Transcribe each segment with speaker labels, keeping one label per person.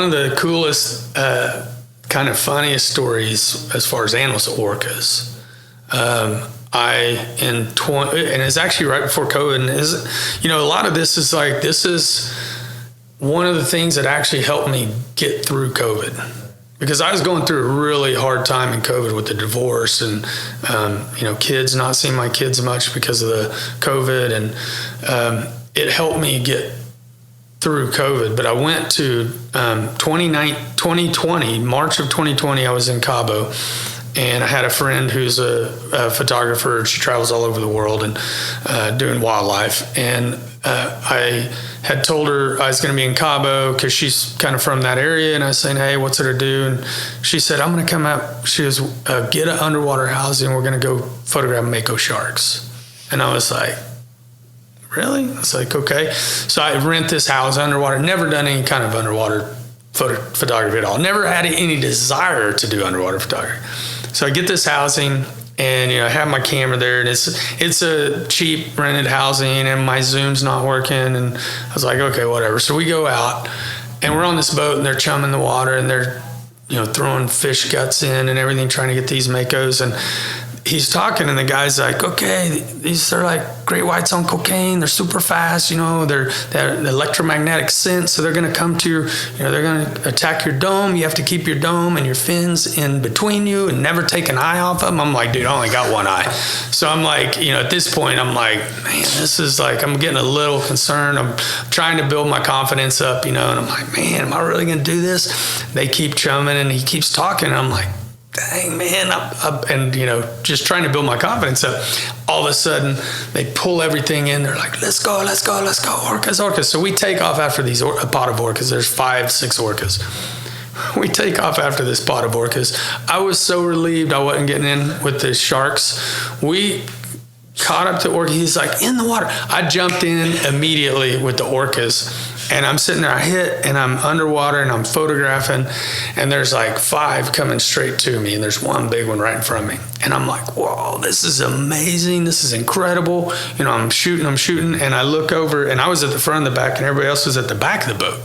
Speaker 1: one of the coolest, kind of funniest stories as far as animals, orcas. And it's actually right before COVID. And a lot of this is one of the things that actually helped me get through COVID. Because I was going through a really hard time in COVID with the divorce and, kids, not seeing my kids much because of the COVID. And it helped me get through COVID. But I went to 2020, March of 2020, I was in Cabo. And I had a friend who's a photographer. She travels all over the world and doing wildlife. And I had told her I was going to be in Cabo because she's kind of from that area. And I was saying, hey, what's there to do? And she said, I'm going to come out. She goes, get an underwater housing. We're going to go photograph mako sharks. And I was like, really? I was like, okay. So I rent this house underwater. Never done any kind of underwater photography at all. Never had any desire to do underwater photography. So I get this housing, and I have my camera there, and it's a cheap rented housing, and my Zoom's not working, and I was like, okay, whatever. So we go out, and we're on this boat, and they're chumming the water, and they're throwing fish guts in and everything, trying to get these makos. And he's talking, and the guy's like, okay, they're like great whites on cocaine. They're super fast, they're electromagnetic sense. So they're going to come to your, they're going to attack your dome. You have to keep your dome and your fins in between you and never take an eye off them. I'm like, dude, I only got one eye. So I'm like, at this point, I'm like, man, this is like, I'm getting a little concerned. I'm trying to build my confidence up, and I'm like, man, am I really going to do this? They keep chumming, and he keeps talking. And I'm like, dang, man, and just trying to build my confidence up. All of a sudden, they pull everything in. They're like, let's go, orcas. So we take off after a pod of orcas. There's 5-6 orcas. We take off after this pod of orcas. I was so relieved I wasn't getting in with the sharks. We caught up to orca. He's like, in the water. I jumped in immediately with the orcas. And I'm sitting there, I hit, and I'm underwater, and I'm photographing, and there's like 5 coming straight to me, and there's one big one right in front of me. And I'm like, whoa, this is amazing. This is incredible. I'm shooting, and I look over, and I was at the front and the back, and everybody else was at the back of the boat.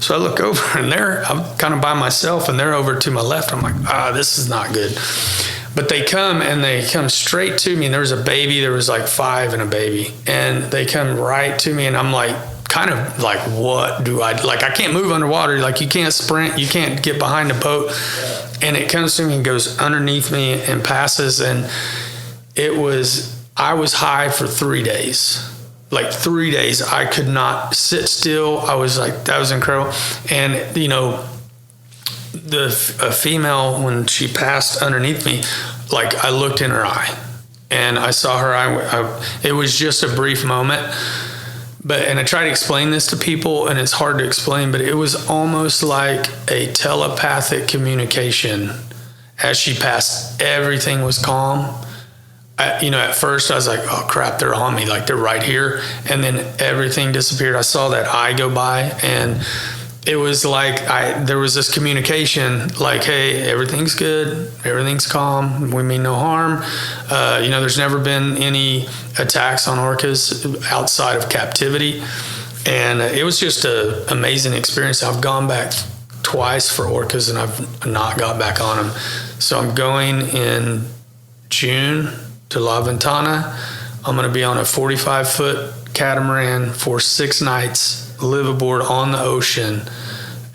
Speaker 1: So I look over, and I'm kind of by myself, and they're over to my left. I'm like, this is not good. But they come straight to me, and there was a baby. There was like 5 and a baby, and they come right to me, and I'm like, kind of like, what do I can't move underwater. Like, you can't sprint, you can't get behind the boat. And it comes to me and goes underneath me and passes. And I was high for 3 days. Like 3 days, I could not sit still. I was like, that was incredible. And, a female, when she passed underneath me, like, I looked in her eye and I saw her eye. It was just a brief moment. And I try to explain this to people, and it's hard to explain, but it was almost like a telepathic communication. As she passed, everything was calm. At first I was like, oh crap, they're on me, like they're right here. And then everything disappeared. I saw that eye go by, and it was like there was this communication, like, hey, everything's good, everything's calm, we mean no harm. There's never been any attacks on orcas outside of captivity, and it was just an amazing experience. I've gone back twice for orcas, and I've not got back on them. So I'm going in June to La Ventana. I'm going to be on a 45-foot catamaran for 6 nights, live aboard on the ocean,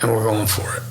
Speaker 1: and we're going for it.